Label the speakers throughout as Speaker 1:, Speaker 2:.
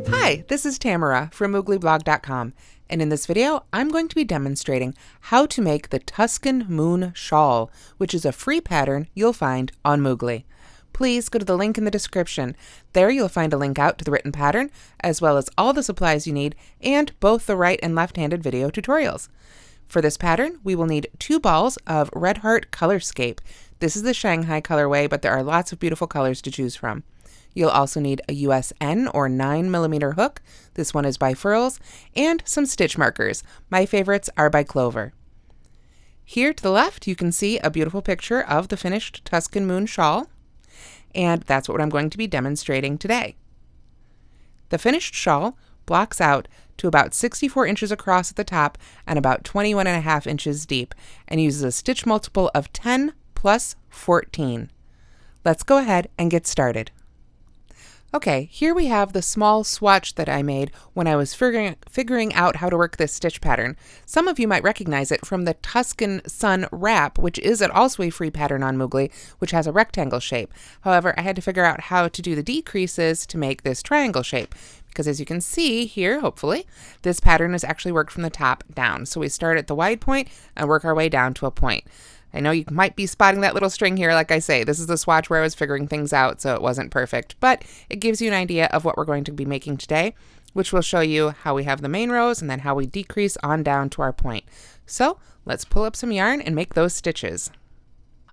Speaker 1: Hi, this is Tamara from mooglyblog.com, and in this video I'm going to be demonstrating how to make the Tuscan Moon Shawl, which is a free pattern you'll find on Moogly. Please go to the link in the description. There you'll find a link out to the written pattern, as well as all the supplies you need, and both the right and left-handed video tutorials. For this pattern, we will need 2 balls of Red Heart Colorscape. This is the Shanghai colorway, but there are lots of beautiful colors to choose from. You'll also need a USN or 9mm hook. This one is by Furls, and some stitch markers. My favorites are by Clover. Here to the left, you can see a beautiful picture of the finished Tuscan Moon Shawl, and that's what I'm going to be demonstrating today. The finished shawl blocks out to about 64 inches across at the top and about 21.5 inches deep, and uses a stitch multiple of 10 plus 14. Let's go ahead and get started. Okay, here we have the small swatch that I made when I was figuring out how to work this stitch pattern. Some of you might recognize it from the Tuscan Sun Wrap, which is also a free pattern on Moogly, which has a rectangle shape. However, I had to figure out how to do the decreases to make this triangle shape, because as you can see here, hopefully, this pattern is actually worked from the top down. So we start at the wide point and work our way down to a point. I know you might be spotting that little string here. Like I say, this is the swatch where I was figuring things out, so it wasn't perfect, but it gives you an idea of what we're going to be making today, which will show you how we have the main rows and then how we decrease on down to our point. So let's pull up some yarn and make those stitches.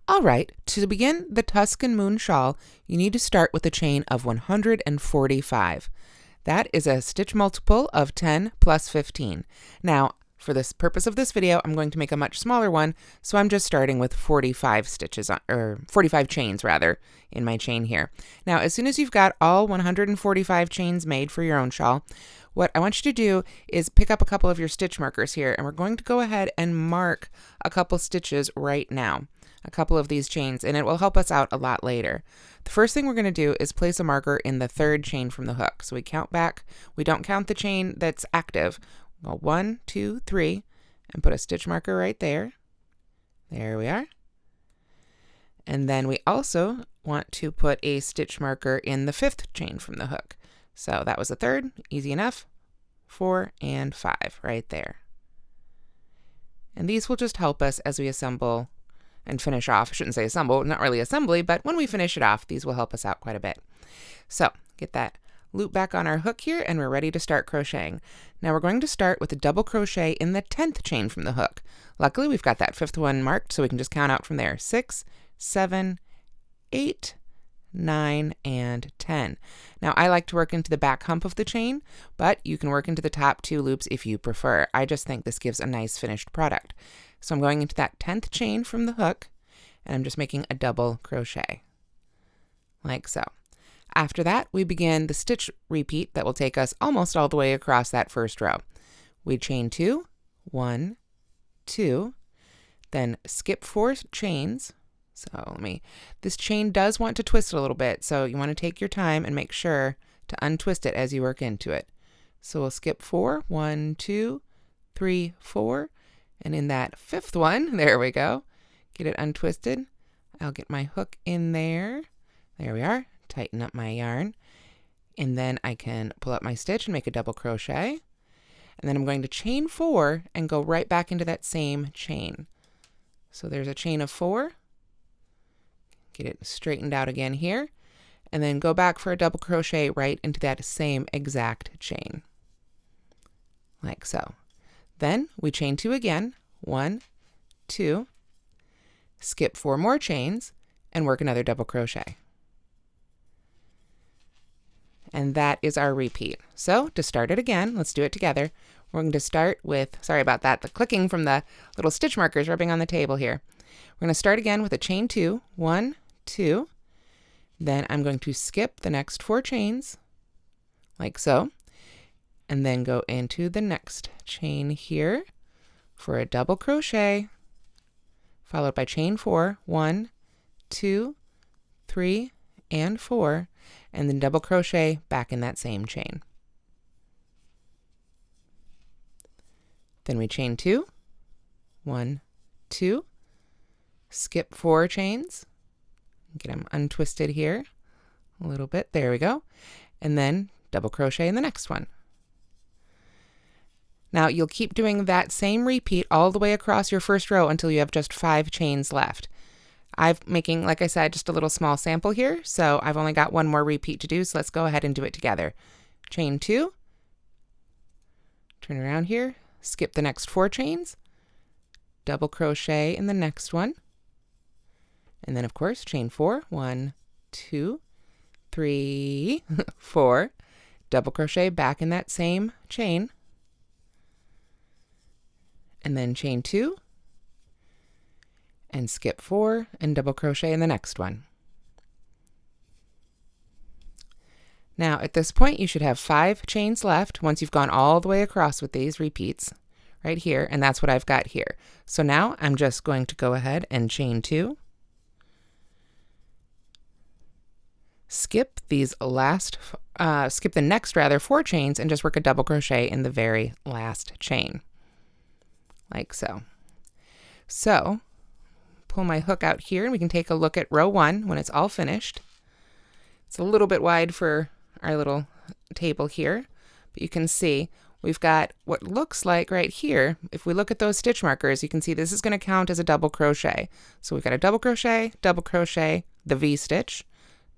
Speaker 1: All right, to begin the Tuscan Moon Shawl, you need to start with a chain of 145. That is a stitch multiple of 10 plus 15. Now, for this purpose of this video, I'm going to make a much smaller one, so I'm just starting with 45 stitches, or 45 chains rather, in my chain here. Now, as soon as you've got all 145 chains made for your own shawl, what I want you to do is pick up a couple of your stitch markers here, and we're going to go ahead and mark a couple stitches right now, a couple of these chains, and it will help us out a lot later. The first thing we're going to do is place a marker in the 3rd chain from the hook. So we count back. We don't count the chain that's active. Well, 1, 2, 3, and put a stitch marker right there. There we are. And then we also want to put a stitch marker in the 5th chain from the hook. So that was the 3rd, easy enough. 4 and 5 right there. And these will just help us as we assemble and finish off. I shouldn't say assemble, not really assembly, but when we finish it off, these will help us out quite a bit. So get that loop back on our hook here, and we're ready to start crocheting. Now we're going to start with a double crochet in the 10th chain from the hook. Luckily, we've got that 5th one marked, so we can just count out from there. 6, 7, 8, 9, and 10. Now I like to work into the back hump of the chain, but you can work into the top 2 loops if you prefer. I just think this gives a nice finished product. So I'm going into that 10th chain from the hook, and I'm just making a double crochet, like so. After that, we begin the stitch repeat that will take us almost all the way across that first row. We chain 2, 1, 2, then skip 4 chains. So this chain does want to twist a little bit, so you want to take your time and make sure to untwist it as you work into it. So we'll skip 4, 1, 2, 3, 4, and in that 5th one, there we go, get it untwisted. I'll get my hook in there. There we are. Tighten up my yarn, and then I can pull up my stitch and make a double crochet, and then I'm going to chain 4 and go right back into that same chain. So there's a chain of 4, get it straightened out again here, and then go back for a double crochet right into that same exact chain, like so. Then we chain 2 again, 1, 2, skip 4 more chains, and work another double crochet. And that is our repeat. So to start it again, let's do it together. We're going to start with, sorry about that, the clicking from the little stitch markers rubbing on the table here. We're going to start again with a chain 2, 1, 2. Then I'm going to skip the next 4 chains, like so, and then go into the next chain here for a double crochet, followed by chain 4, 1, 2, 3, and 4, and then double crochet back in that same chain. Then we chain 2, 1, 2, skip 4 chains, Get them untwisted here a little bit. There we go. And then double crochet in the next one. Now you'll keep doing that same repeat all the way across your first row until you have just 5 chains left. I'm making, like I said, just a little small sample here, so I've only got one more repeat to do, so let's go ahead and do it together. Chain 2, turn around here, skip the next 4 chains, double crochet in the next one, and then of course chain 4, 1, 2, 3, 4, double crochet back in that same chain, and then chain 2, and skip 4 and double crochet in the next one. Now at this point you should have 5 chains left once you've gone all the way across with these repeats right here, and that's what I've got here. So now I'm just going to go ahead and chain 2, skip these skip the next 4 chains and just work a double crochet in the very last chain, like so. So pull my hook out here and we can take a look at row 1 when it's all finished. It's a little bit wide for our little table here, but you can see we've got what looks like right here. If we look at those stitch markers, you can see this is going to count as a double crochet. So we've got a double crochet, the V-stitch,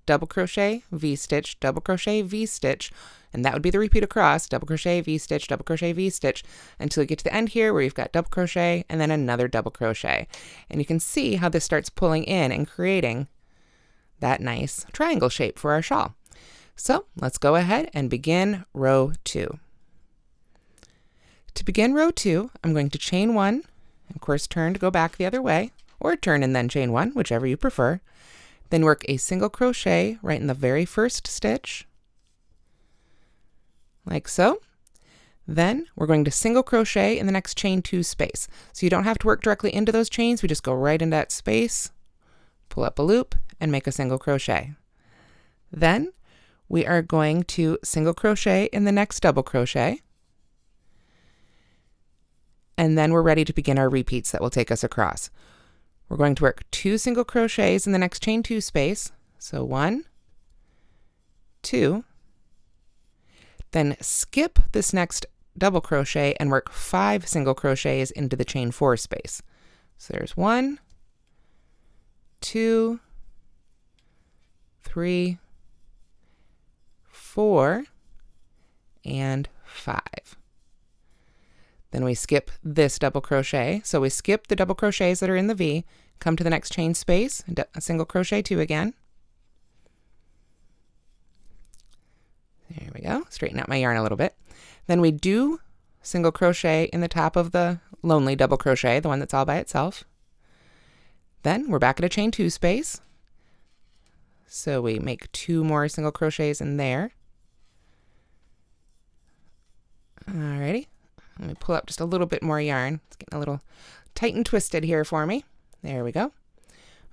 Speaker 1: double crochet, V-stitch, double crochet, V-stitch, and that would be the repeat across, double crochet, V-stitch, double crochet, V-stitch, until you get to the end here where you've got double crochet and then another double crochet. And you can see how this starts pulling in and creating that nice triangle shape for our shawl. So let's go ahead and begin row 2. To begin row 2, I'm going to chain 1, of course turn to go back the other way, or turn and then chain 1, whichever you prefer. Then work a single crochet right in the very first stitch, like so. Then we're going to single crochet in the next chain 2 space. So you don't have to work directly into those chains, we just go right into that space, pull up a loop, and make a single crochet. Then we are going to single crochet in the next double crochet, and then we're ready to begin our repeats that will take us across. We're going to work 2 single crochets in the next chain 2 space, so 1, 2, then skip this next double crochet and work 5 single crochets into the chain 4 space. So there's 1, 2, 3, 4, and 5. Then we skip this double crochet. So we skip the double crochets that are in the V, come to the next chain space, a single crochet 2 again. There we go. Straighten out my yarn a little bit. Then we do single crochet in the top of the lonely double crochet, the one that's all by itself. Then we're back at a chain 2 space. So we make 2 more single crochets in there. Alrighty. Let me pull up just a little bit more yarn. It's getting a little tight and twisted here for me. There we go.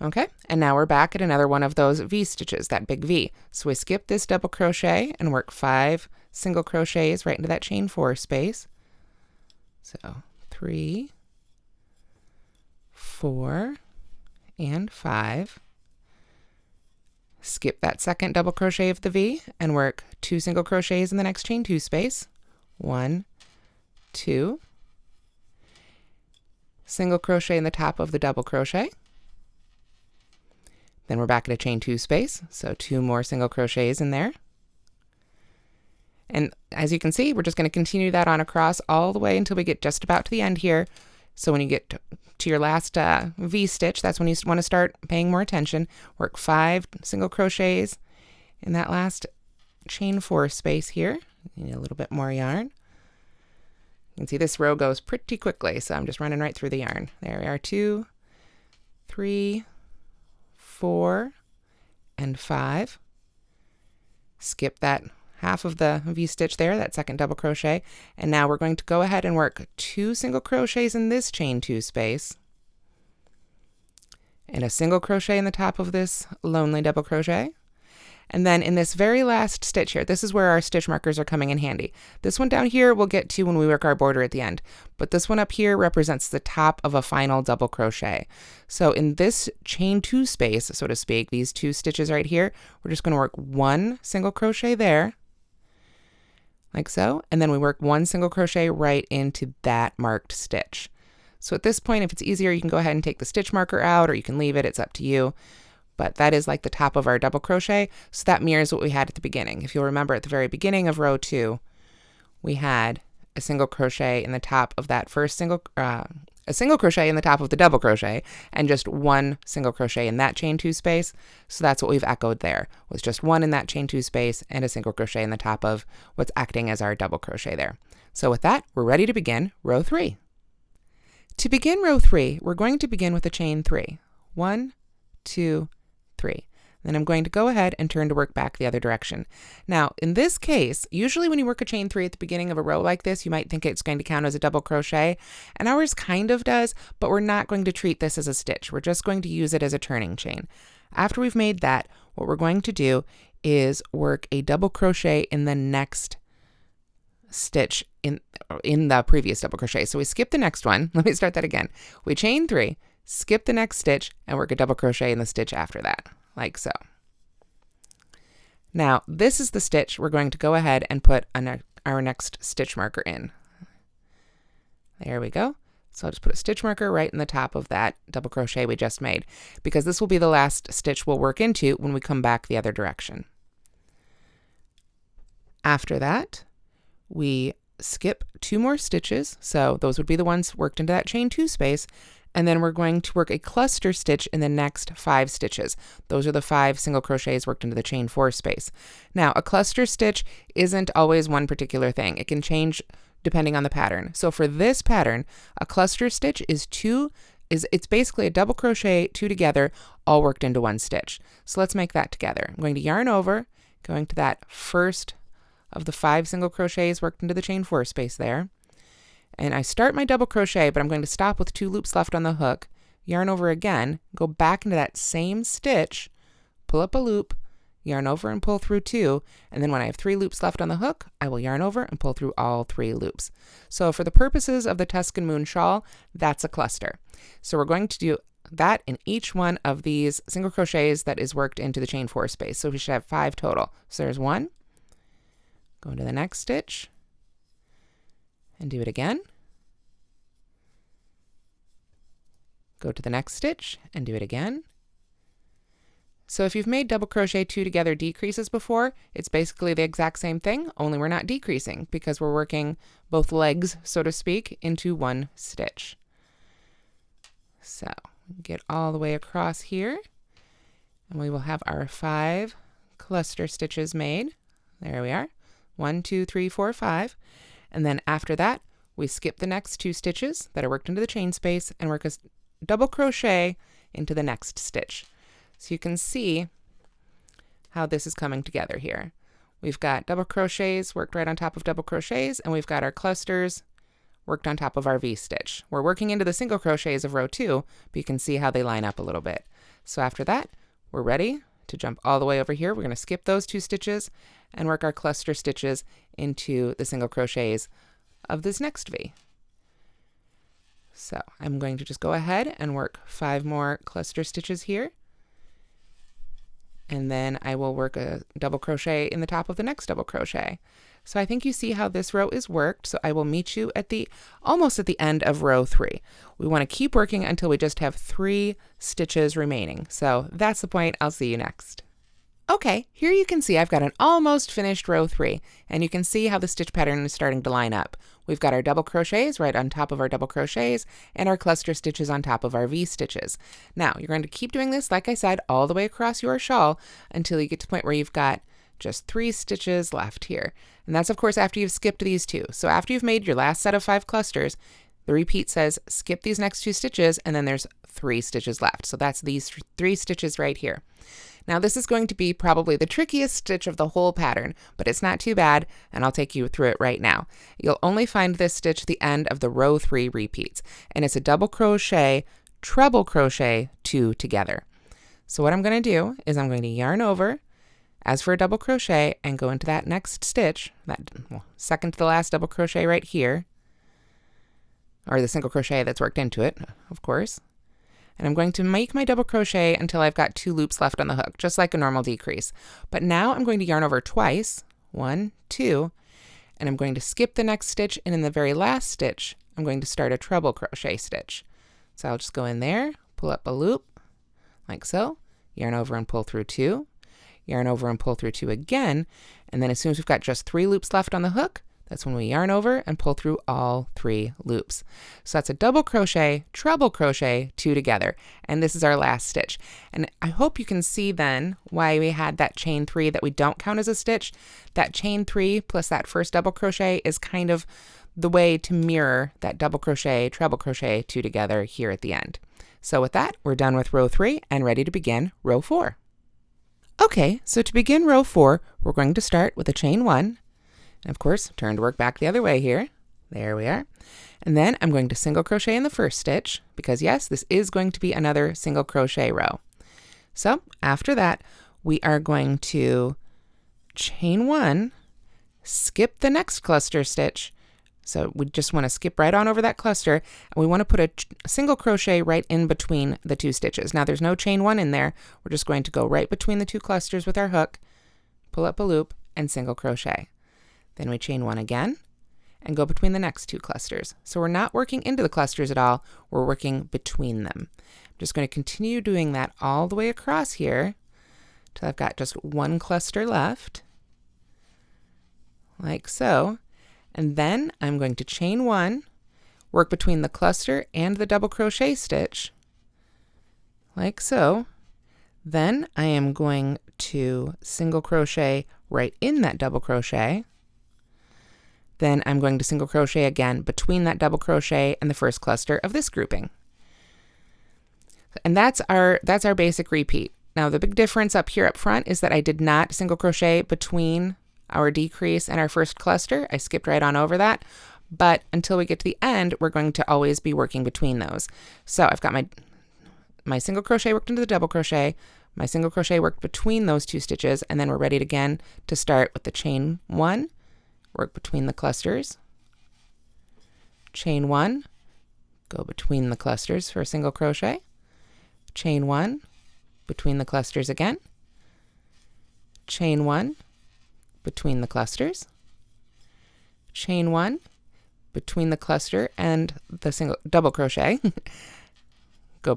Speaker 1: Okay, and now we're back at another one of those V stitches, that big V. So we skip this double crochet and work 5 single crochets right into that chain 4 space. So 3, 4, and 5. Skip that second double crochet of the V and work 2 single crochets in the next chain 2 space. 1, 2, single crochet in the top of the double crochet. Then we're back at a chain 2 space, so 2 more single crochets in there. And as you can see, we're just going to continue that on across all the way until we get just about to the end here. So when you get to your last V stitch, that's when you want to start paying more attention. Work 5 single crochets in that last chain 4 space here. You need a little bit more yarn. You can see this row goes pretty quickly, so I'm just running right through the yarn. There we are, 2, 3, 4, and 5. Skip that half of the V-stitch there, that second double crochet, and now we're going to go ahead and work 2 single crochets in this chain 2 space, and a single crochet in the top of this lonely double crochet, And then in this very last stitch here, this is where our stitch markers are coming in handy. This one down here we'll get to when we work our border at the end, but this one up here represents the top of a final double crochet. So in this chain 2 space, so to speak, these 2 stitches right here, we're just going to work 1 single crochet there, like so, and then we work 1 single crochet right into that marked stitch. So at this point, if it's easier, you can go ahead and take the stitch marker out, or you can leave it, it's up to you. But that is like the top of our double crochet, so that mirrors what we had at the beginning. If you'll remember, at the very beginning of row 2, we had a single crochet in the top of that first a single crochet in the top of the double crochet, and just 1 single crochet in that chain 2 space. So that's what we've echoed there, was just 1 in that chain 2 space and a single crochet in the top of what's acting as our double crochet there. So with that, we're ready to begin row 3. To begin row 3, we're going to begin with a chain 3. 1, 2, 3. Then I'm going to go ahead and turn to work back the other direction. Now, in this case, usually when you work a chain 3 at the beginning of a row like this, you might think it's going to count as a double crochet, and ours kind of does, but we're not going to treat this as a stitch. We're just going to use it as a turning chain. After we've made that, what we're going to do is work a double crochet in the next stitch in the previous double crochet. So we skip the next one. Let me start that again. We chain 3, skip the next stitch, and work a double crochet in the stitch after that, like so. Now, this is the stitch we're going to go ahead and put our next stitch marker in. There we go. So I'll just put a stitch marker right in the top of that double crochet we just made, because this will be the last stitch we'll work into when we come back the other direction. After that, we skip 2 more stitches, so those would be the ones worked into that chain 2 space, and then we're going to work a cluster stitch in the next 5 stitches. Those are the 5 single crochets worked into the chain 4 space. Now, a cluster stitch isn't always one particular thing. It can change depending on the pattern. So for this pattern, a cluster stitch is it's basically a double crochet 2 together, all worked into 1 stitch. So let's make that together. I'm going to yarn over, going to that first of the 5 single crochets worked into the chain 4 space there. And I start my double crochet, but I'm going to stop with 2 loops left on the hook, yarn over again, go back into that same stitch, pull up a loop, yarn over and pull through 2, and then when I have 3 loops left on the hook, I will yarn over and pull through all 3 loops. So for the purposes of the Tuscan Moon Shawl, that's a cluster. So we're going to do that in each one of these single crochets that is worked into the chain 4 space. So we should have 5 total. So there's 1, go into the next stitch, and do it again. Go to the next stitch and do it again. So if you've made double crochet 2 together decreases before, it's basically the exact same thing, only we're not decreasing because we're working both legs, so to speak, into 1 stitch. So get all the way across here, and we will have our 5 cluster stitches made. There we are. 1, 2, 3, 4, 5. And then after that, we skip the next 2 stitches that are worked into the chain space and work a double crochet into the next stitch. So you can see how this is coming together here. We've got double crochets worked right on top of double crochets, and we've got our clusters worked on top of our V-stitch. We're working into the single crochets of row 2, but you can see how they line up a little bit. So after that, we're ready to jump all the way over here. We're going to skip those 2 stitches and work our cluster stitches into the single crochets of this next V. So I'm going to just go ahead and work 5 more cluster stitches here, and then I will work a double crochet in the top of the next double crochet. So I think you see how this row is worked. So I will meet you at almost at the end of row 3. We want to keep working until we just have 3 stitches remaining. So that's the point. I'll see you next. Okay, here you can see I've got an almost finished row 3, and you can see how the stitch pattern is starting to line up. We've got our double crochets right on top of our double crochets and our cluster stitches on top of our V stitches. Now, you're going to keep doing this, like I said, all the way across your shawl until you get to the point where you've got just 3 stitches left here. And that's, of course, after you've skipped these 2. So after you've made your last set of 5 clusters, the repeat says skip these next 2 stitches, and then there's 3 stitches left. So that's these 3 stitches right here. Now this is going to be probably the trickiest stitch of the whole pattern, but it's not too bad, and I'll take you through it right now. You'll only find this stitch at the end of the row 3 repeats, and it's a double crochet, treble crochet 2 together. So what I'm going to do is I'm going to yarn over, as for a double crochet and go into that next stitch, that second to the last double crochet right here, or the single crochet that's worked into it, of course. And I'm going to make my double crochet until I've got 2 loops left on the hook, just like a normal decrease. But now I'm going to yarn over twice, 1, 2, and I'm going to skip the next stitch, and in the very last stitch, I'm going to start a treble crochet stitch. So I'll just go in there, pull up a loop, like so, yarn over and pull through 2, yarn over and pull through 2 again, and then as soon as we've got just 3 loops left on the hook, that's when we yarn over and pull through all 3 loops. So that's a double crochet, treble crochet, 2 together. And this is our last stitch. And I hope you can see then why we had that chain 3 that we don't count as a stitch. That chain 3 plus that first double crochet is kind of the way to mirror that double crochet, treble crochet, 2 together here at the end. So with that, we're done with row 3 and ready to begin row 4. Okay, so to begin row 4, we're going to start with a chain 1. And of course, turn to work back the other way here. There we are. And then I'm going to single crochet in the first stitch because yes, this is going to be another single crochet row. So after that, we are going to chain 1, skip the next cluster stitch. So we just want to skip right on over that cluster, and we want to put a single crochet right in between the 2 stitches. Now there's no chain 1 in there. We're just going to go right between the 2 clusters with our hook, pull up a loop, and single crochet. Then we chain 1 again and go between the next 2 clusters. So we're not working into the clusters at all, we're working between them. I'm just going to continue doing that all the way across here till I've got just 1 cluster left, like so. And then I'm going to chain 1, work between the cluster and the double crochet stitch, like so. Then I am going to single crochet right in that double crochet. Then I'm going to single crochet again between that double crochet and the first cluster of this grouping. And that's our basic repeat. Now the big difference up here up front is that I did not single crochet between our decrease and our first cluster. I skipped right on over that. But until we get to the end, we're going to always be working between those. So I've got my single crochet worked into the double crochet, my single crochet worked between those 2 stitches, and then we're ready again to start with the chain 1, work between the clusters, chain 1, go between the clusters for a single crochet, chain 1, between the clusters again, chain 1, between the clusters, chain 1, between the cluster and the single double crochet, go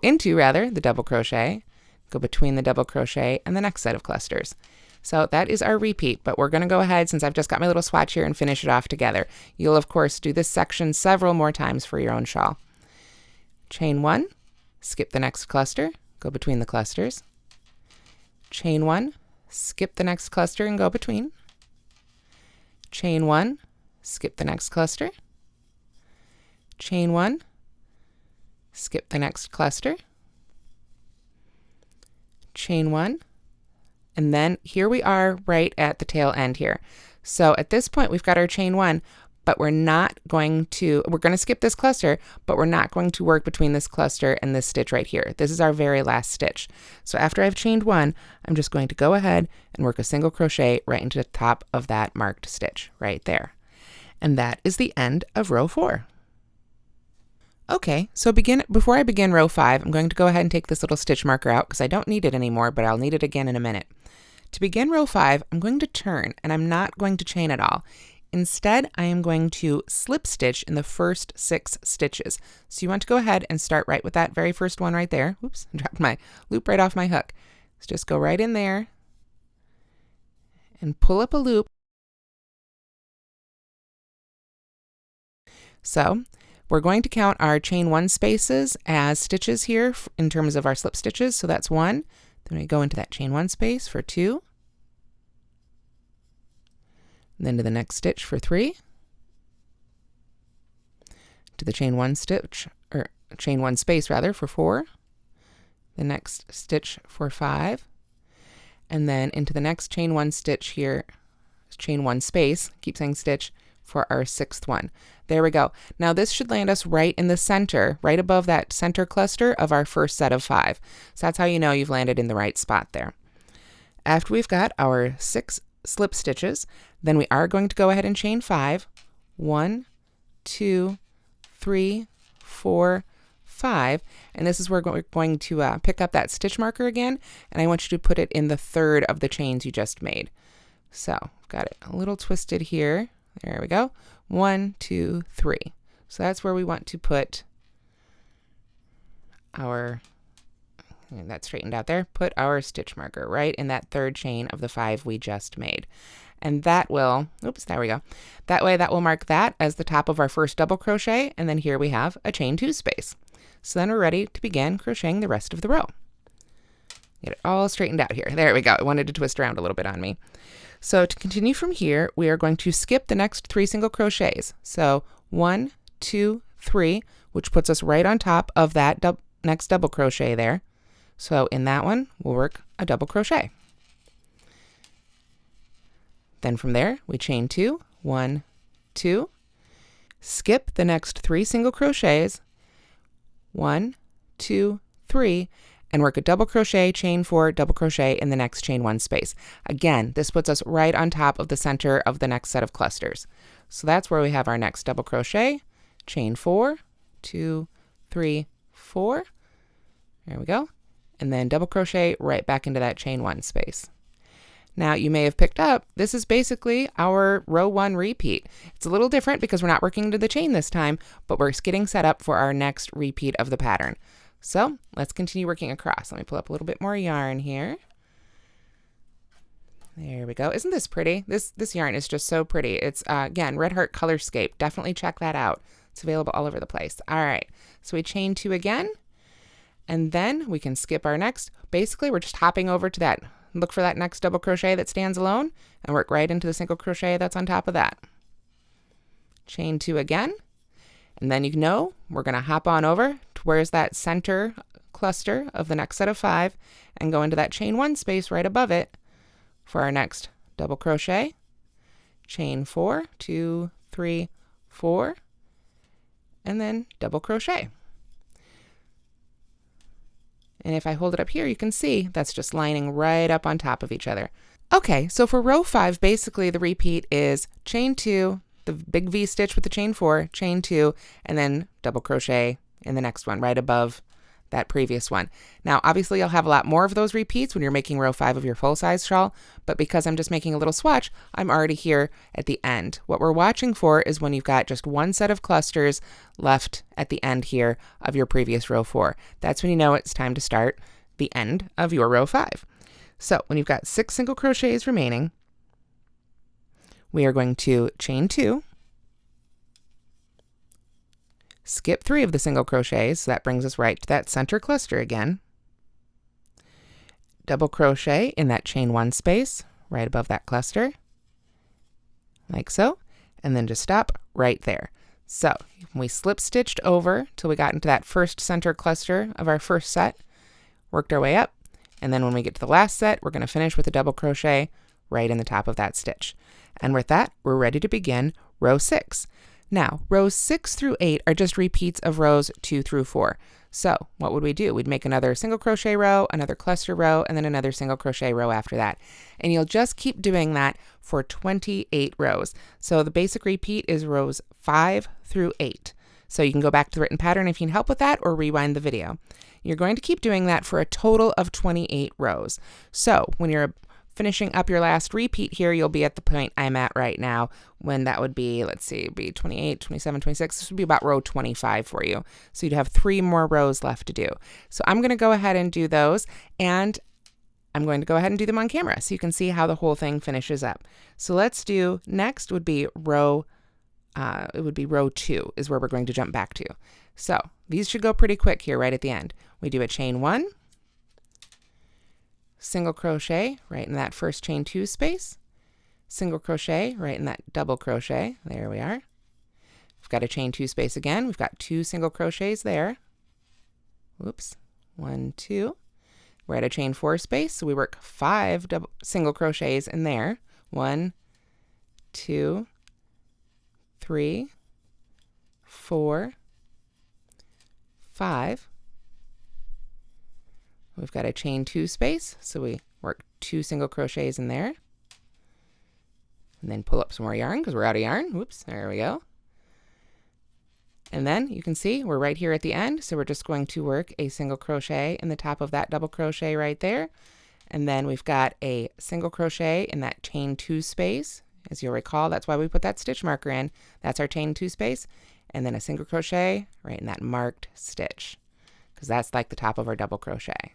Speaker 1: into the double crochet, go between the double crochet and the next set of clusters. So that is our repeat, but we're going to go ahead, since I've just got my little swatch here, and finish it off together. You'll of course do this section several more times for your own shawl. Chain 1, skip the next cluster, go between the clusters, chain 1, skip the next cluster and go between, chain 1, skip the next cluster, chain 1, skip the next cluster, chain 1, and then here we are right at the tail end here. So at this point we've got our chain 1, but we're going to skip this cluster, but we're not going to work between this cluster and this stitch right here. This is our very last stitch. So after I've chained 1, I'm just going to go ahead and work a single crochet right into the top of that marked stitch right there. And that is the end of row 4. Okay, so before I begin row 5, I'm going to go ahead and take this little stitch marker out because I don't need it anymore, but I'll need it again in a minute. To begin row 5, I'm going to turn, and I'm not going to chain at all. Instead, I am going to slip stitch in the first 6 stitches. So you want to go ahead and start right with that very first one right there. Oops, I dropped my loop right off my hook. So just go right in there and pull up a loop. So we're going to count our chain 1 spaces as stitches here in terms of our slip stitches. So that's 1. Then we go into that chain 1 space for 2. And then to the next stitch for 3. To the chain 1 stitch, or chain 1 space rather, for 4. The next stitch for 5. And then into the next chain 1 stitch here, chain 1 space, keep saying stitch, for our 6th one. There we go. Now this should land us right in the center, right above that center cluster of our first set of 5. So that's how you know you've landed in the right spot there. After we've got our 6 slip stitches, then we are going to go ahead and chain 5. 1, 2, 3, 4, 5, and this is where we're going to pick up that stitch marker again, and I want you to put it in the third of the chains you just made. So I've got it a little twisted here. There we go. 1, 2, 3. So that's where we want to put our, and that straightened out there, put our stitch marker right in that third chain of the 5 we just made. And that will, oops, there we go. That way that will mark that as the top of our first double crochet, and then here we have a chain 2 space. So then we're ready to begin crocheting the rest of the row. Get it all straightened out here. There we go. It wanted to twist around a little bit on me. So to continue from here, we are going to skip the next 3 single crochets. So 1, 2, 3, which puts us right on top of that next double crochet there. So in that one, we'll work a double crochet. Then from there, we chain 2, 1, 2, skip the next 3 single crochets, 1, 2, 3, and work a double crochet, chain 4, double crochet in the next chain 1 space. Again, this puts us right on top of the center of the next set of clusters. So that's where we have our next double crochet, chain 4, 2, 3, 4. There we go. And then double crochet right back into that chain 1 space. Now you may have picked up, this is basically our row 1 repeat. It's a little different because we're not working into the chain this time, but we're getting set up for our next repeat of the pattern. So let's continue working across. Let me pull up a little bit more yarn here. There we go. Isn't this pretty? This yarn is just so pretty. It's, again, Red Heart Colorscape. Definitely check that out. It's available all over the place. All right, so we chain 2 again, and then we can skip our next. Basically, we're just hopping over to that. Look for that next double crochet that stands alone and work right into the single crochet that's on top of that. Chain 2 again, and then you know we're going to hop on over to where's that center cluster of the next set of 5 and go into that chain 1 space right above it for our next double crochet, chain 4, 2, 3, 4, and then double crochet. And if I hold it up here, you can see that's just lining right up on top of each other. Okay, so for row 5, basically the repeat is chain 2, the big V stitch with the chain 4, chain 2, and then double crochet in the next one right above that previous one. Now, obviously you'll have a lot more of those repeats when you're making row 5 of your full-size shawl, but because I'm just making a little swatch, I'm already here at the end. What we're watching for is when you've got just one set of clusters left at the end here of your previous row 4. That's when you know it's time to start the end of your row 5. So when you've got 6 single crochets remaining, we are going to chain 2, skip 3 of the single crochets, so that brings us right to that center cluster again. Double crochet in that chain 1 space, right above that cluster, like so, and then just stop right there. So we slip stitched over till we got into that first center cluster of our first set, worked our way up, and then when we get to the last set, we're going to finish with a double crochet right in the top of that stitch. And with that, we're ready to begin row 6. Now, rows 6 through 8 are just repeats of rows 2 through 4. So what would we do? We'd make another single crochet row, another cluster row, and then another single crochet row after that. And you'll just keep doing that for 28 rows. So the basic repeat is rows 5 through 8. So you can go back to the written pattern if you need help with that, or rewind the video. You're going to keep doing that for a total of 28 rows. So when you're finishing up your last repeat here, you'll be at the point I'm at right now, when that would be, let's see, be 28, 27, 26. This would be about row 25 for you. So you'd have 3 more rows left to do. So I'm going to go ahead and do those, and I'm going to go ahead and do them on camera so you can see how the whole thing finishes up. So let's do, next would be row 2 is where we're going to jump back to. So these should go pretty quick here right at the end. We do a chain 1, single crochet right in that first chain 2 space, single crochet right in that double crochet. There we are. We've got a chain 2 space again. We've got 2 single crochets there. Whoops. 1, 2. We're at a chain 4 space, so we work 5 single crochets in there. 1, 2, 3, 4, 5. We've got a chain 2 space, so we work 2 single crochets in there, and then pull up some more yarn because we're out of yarn. Whoops, there we go. And then you can see we're right here at the end, so we're just going to work a single crochet in the top of that double crochet right there. And then we've got a single crochet in that chain 2 space. As you'll recall, that's why we put that stitch marker in. That's our chain 2 space. And then a single crochet right in that marked stitch, because that's like the top of our double crochet.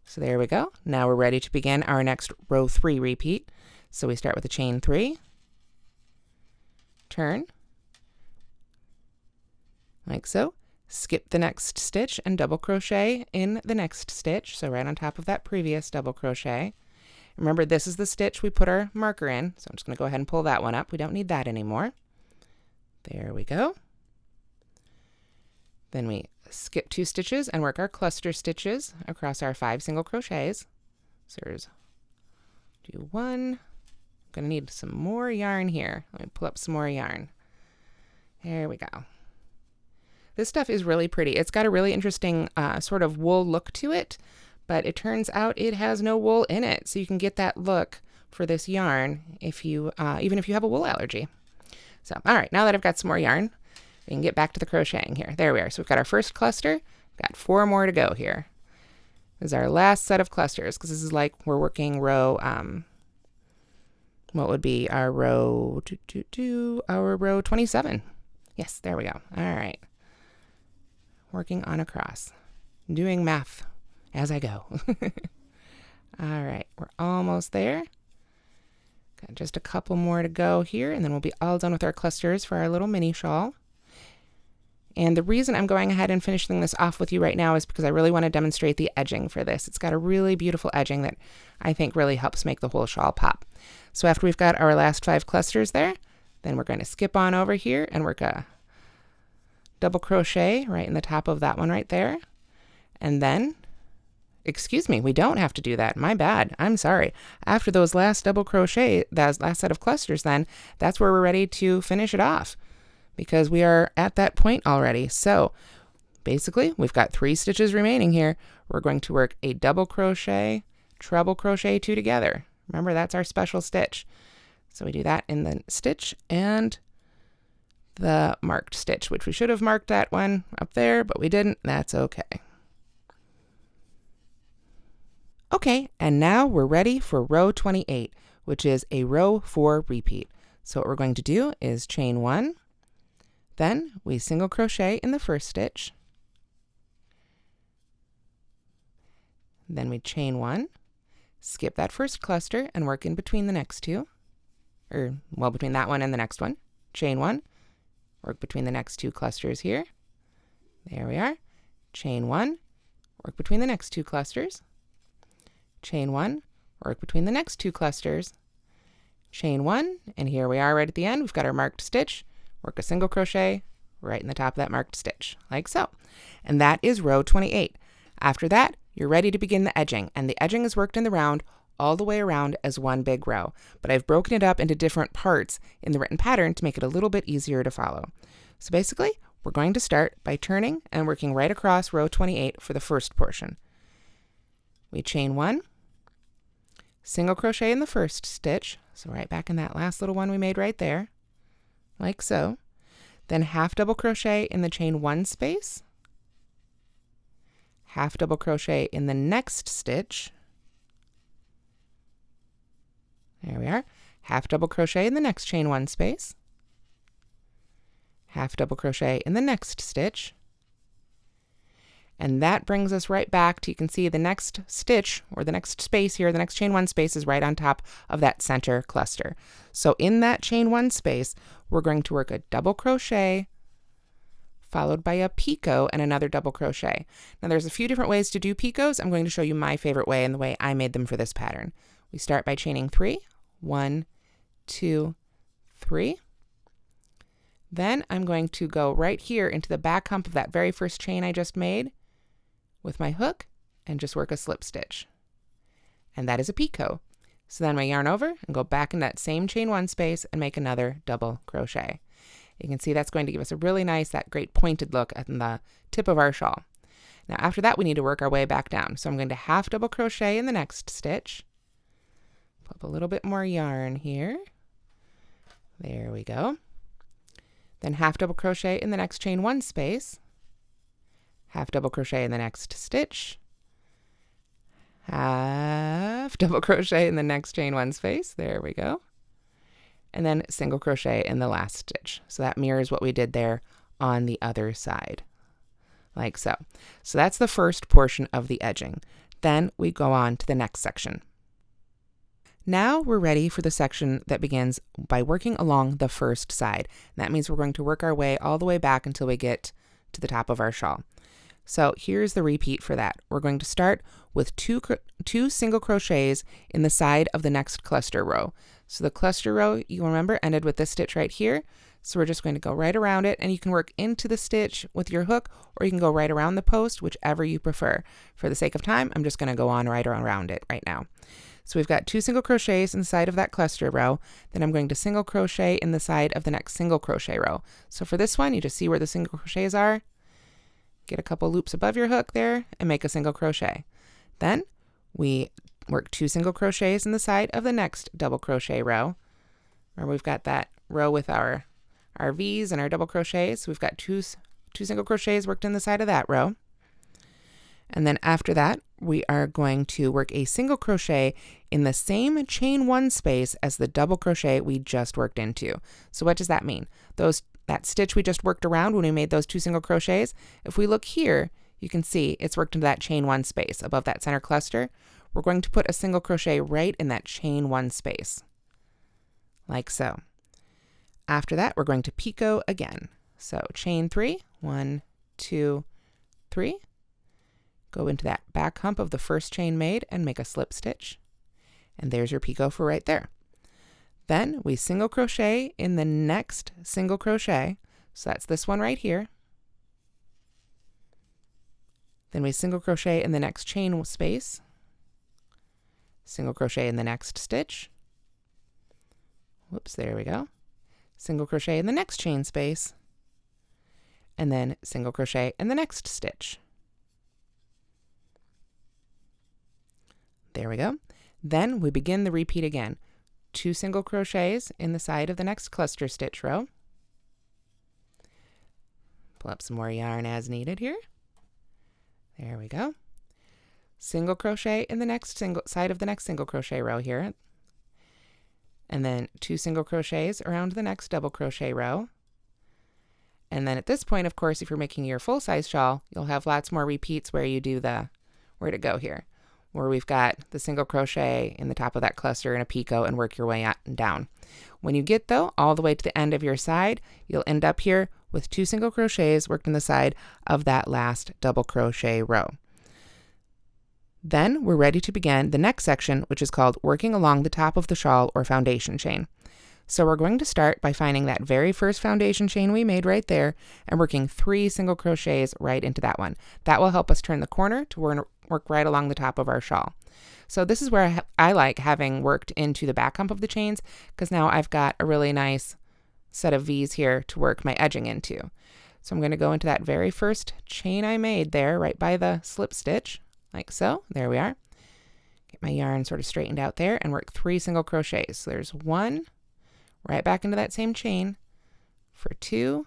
Speaker 1: So there we go. Now we're ready to begin our next row 3 repeat. So we start with a chain 3, turn, like so, skip the next stitch and double crochet in the next stitch, so right on top of that previous double crochet. Remember, this is the stitch we put our marker in, so I'm just going to go ahead and pull that one up. We don't need that anymore. There we go. Then we skip 2 stitches and work our cluster stitches across our 5 single crochets. So there's do 1. I'm going to need some more yarn here. Let me pull up some more yarn. There we go. This stuff is really pretty. It's got a really interesting sort of wool look to it, but it turns out it has no wool in it. So you can get that look for this yarn if you, even if you have a wool allergy. So, all right, now that I've got some more yarn, we can get back to the crocheting here. There we are. So we've got our first cluster. We've got 4 more to go here. This is our last set of clusters, because this is like we're working row, what would be our row, our row 27. Yes, there we go. All right. Working on a cross, doing math as I go. All right, we're almost there. Got just a couple more to go here, and then we'll be all done with our clusters for our little mini shawl. And the reason I'm going ahead and finishing this off with you right now is because I really want to demonstrate the edging for this. It's got a really beautiful edging that I think really helps make the whole shawl pop. So after we've got our last 5 clusters there, then we're going to skip on over here and work a double crochet right in the top of that one right there. And then, excuse me, we don't have to do that. My bad. I'm sorry. After those last double crochet, that last set of clusters, then that's where we're ready to finish it off, because we are at that point already. So basically, we've got 3 stitches remaining here. We're going to work a double crochet, treble crochet 2 together. Remember, that's our special stitch. So we do that in the stitch and the marked stitch, which we should have marked that one up there, but we didn't. That's okay. Okay, and now we're ready for row 28, which is a row 4 repeat. So what we're going to do is chain 1, then we single crochet in the first stitch, then we chain 1, skip that first cluster and work in between the next 2, or well, between that one and the next one, chain 1, work between the next 2 clusters here. There we are. Chain 1, work between the next 2 clusters. Chain 1, work between the next 2 clusters. Chain 1, and here we are right at the end. We've got our marked stitch. Work a single crochet right in the top of that marked stitch, like so. And that is row 28. After that, you're ready to begin the edging, and the edging is worked in the round all the way around as one big row, but I've broken it up into different parts in the written pattern to make it a little bit easier to follow. So basically, we're going to start by turning and working right across row 28 for the first portion. We chain 1, single crochet in the first stitch, so right back in that last little one we made right there, like so. Then half double crochet in the chain 1 space, half double crochet in the next stitch, there we are, half double crochet in the next chain 1 space, half double crochet in the next stitch, and that brings us right back to, you can see the next stitch, or the next space here, the next chain 1 space is right on top of that center cluster. So in that chain 1 space, we're going to work a double crochet, followed by a picot and another double crochet. Now there's a few different ways to do picots. I'm going to show you my favorite way and the way I made them for this pattern. We start by chaining 3, 1, 2, 3. Then I'm going to go right here into the back hump of that very first chain I just made with my hook and just work a slip stitch. And that is a picot. So then I yarn over and go back in that same chain 1 space and make another double crochet. You can see that's going to give us a really nice, that great pointed look at the tip of our shawl. Now after that, we need to work our way back down. So I'm going to half double crochet in the next stitch. Put a little bit more yarn here. There we go. Then half double crochet in the next chain 1 space. Half double crochet in the next stitch. Half double crochet in the next chain 1 space. There we go. And then single crochet in the last stitch. So that mirrors what we did there on the other side, like so. So that's the first portion of the edging. Then we go on to the next section. Now we're ready for the section that begins by working along the first side. That means we're going to work our way all the way back until we get to the top of our shawl. So here's the repeat for that. We're going to start with two single crochets in the side of the next cluster row. So the cluster row, you remember, ended with this stitch right here. So we're just going to go right around it, and you can work into the stitch with your hook, or you can go right around the post, whichever you prefer. For the sake of time, I'm just going to go on right around it right now. So we've got 2 single crochets in the side of that cluster row. Then I'm going to single crochet in the side of the next single crochet row. So for this one, you just see where the single crochets are. Get a couple loops above your hook there and make a single crochet. Then we work 2 single crochets in the side of the next double crochet row. Where we've got that row with our V's and our double crochets. So we've got two single crochets worked in the side of that row. And then after that, we are going to work a single crochet in the same chain 1 space as the double crochet we just worked into. So what does that mean? That stitch we just worked around when we made those 2 single crochets, if we look here, you can see it's worked into that chain 1 space above that center cluster. We're going to put a single crochet right in that chain 1 space, like so. After that, we're going to picot again. So chain 3, 1, 2, 3. Go into that back hump of the first chain made and make a slip stitch. And there's your picot for right there. Then we single crochet in the next single crochet. So that's this one right here. Then we single crochet in the next chain space. Single crochet in the next stitch. Whoops, there we go. Single crochet in the next chain space. And then single crochet in the next stitch. There we go. Then we begin the repeat again. 2 single crochets in the side of the next cluster stitch row. Pull up some more yarn as needed here. There we go. Single crochet in the next side of the next single crochet row here. And then 2 single crochets around the next double crochet row. And then at this point, of course, if you're making your full-size shawl, you'll have lots more repeats where you do where to go here, where we've got the single crochet in the top of that cluster and a picot and work your way out and down. When you get, though, all the way to the end of your side, you'll end up here with 2 single crochets worked in the side of that last double crochet row. Then we're ready to begin the next section, which is called working along the top of the shawl or foundation chain. So we're going to start by finding that very first foundation chain we made right there and working 3 single crochets right into that one. That will help us turn the corner to work right along the top of our shawl. So this is where I like having worked into the back hump of the chains, because now I've got a really nice set of V's here to work my edging into. So I'm going to go into that very first chain I made there right by the slip stitch, like so. There we are. Get my yarn sort of straightened out there and work 3 single crochets. So there's 1, right back into that same chain for 2,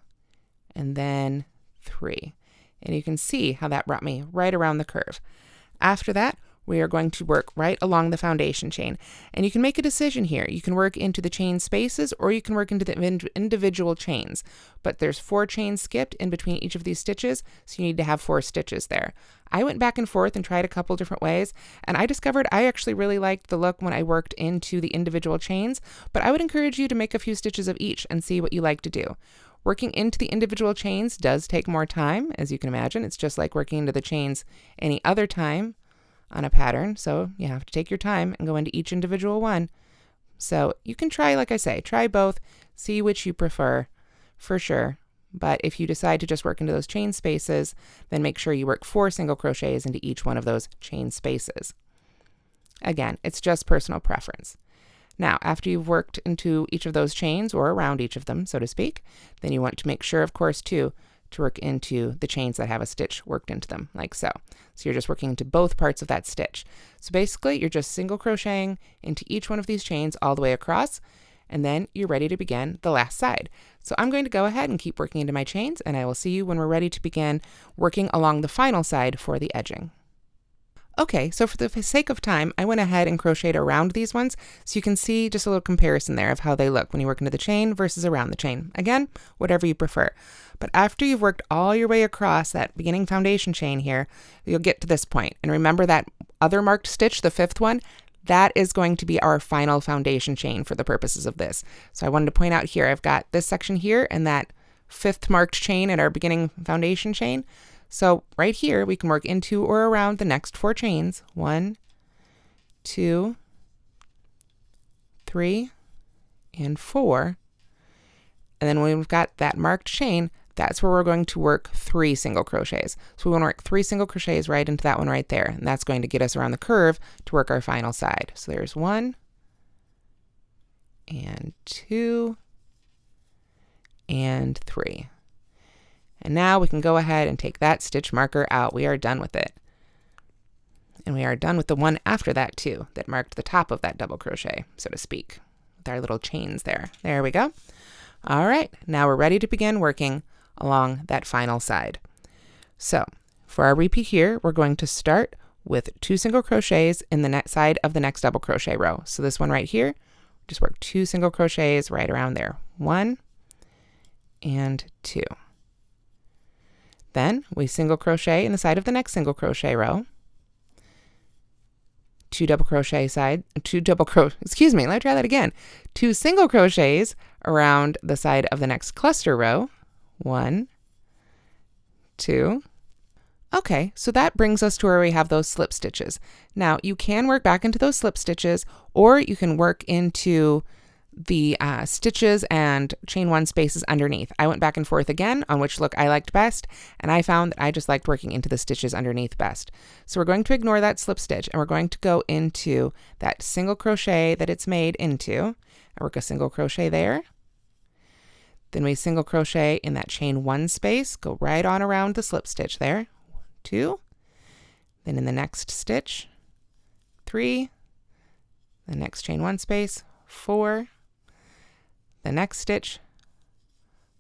Speaker 1: and then 3. And you can see how that brought me right around the curve. After that, we are going to work right along the foundation chain. And you can make a decision here. You can work into the chain spaces, or you can work into the individual chains. But there's 4 chains skipped in between each of these stitches, so you need to have 4 stitches there. I went back and forth and tried a couple different ways, and I discovered I actually really liked the look when I worked into the individual chains, but I would encourage you to make a few stitches of each and see what you like to do. Working into the individual chains does take more time, as you can imagine. It's just like working into the chains any other time on a pattern, so you have to take your time and go into each individual one. So you can try, like I say, try both, see which you prefer, for sure. But if you decide to just work into those chain spaces, then make sure you work 4 single crochets into each one of those chain spaces. Again, it's just personal preference. Now, after you've worked into each of those chains, or around each of them, so to speak, then you want to make sure, of course, too, to work into the chains that have a stitch worked into them, like so. So you're just working into both parts of that stitch. So basically, you're just single crocheting into each one of these chains all the way across, and then you're ready to begin the last side. So I'm going to go ahead and keep working into my chains, and I will see you when we're ready to begin working along the final side for the edging. Okay, so for the sake of time, I went ahead and crocheted around these ones so you can see just a little comparison there of how they look when you work into the chain versus around the chain. Again, whatever you prefer. But after you've worked all your way across that beginning foundation chain here, you'll get to this point. And remember that other marked stitch, the 5th one? That is going to be our final foundation chain for the purposes of this. So I wanted to point out here, I've got this section here and that 5th marked chain at our beginning foundation chain. So right here, we can work into or around the next 4 chains. 1, 2, 3, and 4. And then when we've got that marked chain, that's where we're going to work 3 single crochets. So we want to work 3 single crochets right into that one right there. And that's going to get us around the curve to work our final side. So there's 1, and 2, and 3. And now we can go ahead and take that stitch marker out. We are done with it. And we are done with the one after that too, that marked the top of that double crochet, so to speak, with our little chains there. There we go. All right, now we're ready to begin working along that final side. So for our repeat here, we're going to start with 2 single crochets in the next side of the next double crochet row. So this one right here, just work 2 single crochets right around there. 1 and 2. Then we single crochet in the side of the next single crochet row. 2 single crochets around the side of the next cluster row. 1, 2. Okay, so that brings us to where we have those slip stitches. Now you can work back into those slip stitches, or you can work into the stitches and chain 1 spaces underneath. I went back and forth again on which look I liked best, and I found that I just liked working into the stitches underneath best. So we're going to ignore that slip stitch, and we're going to go into that single crochet that it's made into, and work a single crochet there. Then we single crochet in that chain 1 space, go right on around the slip stitch there, 2. Then in the next stitch, 3. The next chain 1 space, 4. The next stitch,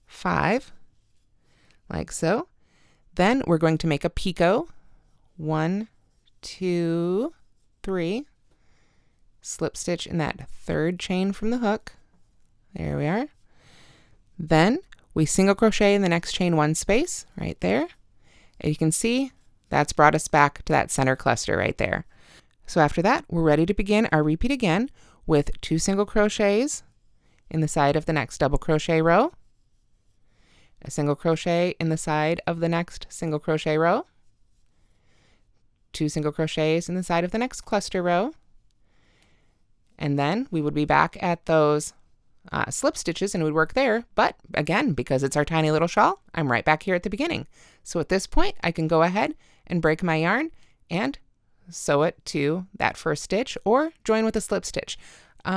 Speaker 1: 5, like so. Then we're going to make a picot. 1, 2, 3. Slip stitch in that 3rd chain from the hook. There we are. Then we single crochet in the next chain 1 space right there. And you can see that's brought us back to that center cluster right there. So after that, we're ready to begin our repeat again with 2 single crochets in the side of the next double crochet row, a single crochet in the side of the next single crochet row, 2 single crochets in the side of the next cluster row, and then we would be back at those slip stitches and we'd work there. But again, because it's our tiny little shawl, I'm right back here at the beginning. So at this point, I can go ahead and break my yarn and sew it to that first stitch or join with a slip stitch.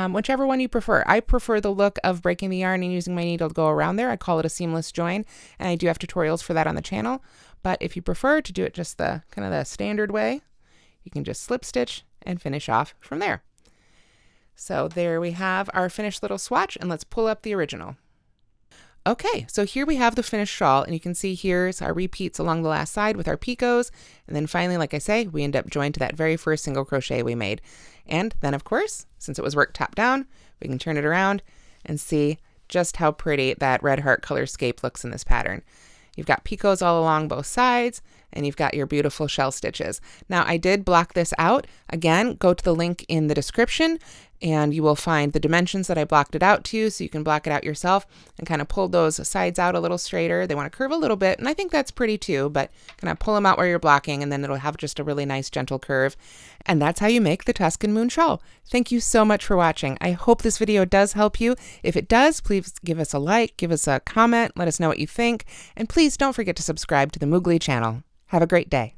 Speaker 1: Whichever one you prefer. I prefer the look of breaking the yarn and using my needle to go around there. I call it a seamless join, and I do have tutorials for that on the channel. But if you prefer to do it just the kind of the standard way, you can just slip stitch and finish off from there. So there we have our finished little swatch, and let's pull up the original. Okay, so here we have the finished shawl, and you can see here's our repeats along the last side with our picots, and then finally, like I say, we end up joined to that very first single crochet we made. And then of course, since it was worked top down, we can turn it around and see just how pretty that red heart color scape looks in this pattern. You've got picots all along both sides, and you've got your beautiful shell stitches. Now I did block this out. Again, go to the link in the description and you will find the dimensions that I blocked it out to, so you can block it out yourself and kind of pull those sides out a little straighter. They want to curve a little bit, and I think that's pretty too, but kind of pull them out where you're blocking, and then it'll have just a really nice gentle curve. And that's how you make the Tuscan Moon Shawl. Thank you so much for watching. I hope this video does help you. If it does, please give us a like, give us a comment, let us know what you think, and please don't forget to subscribe to the Moogly channel. Have a great day.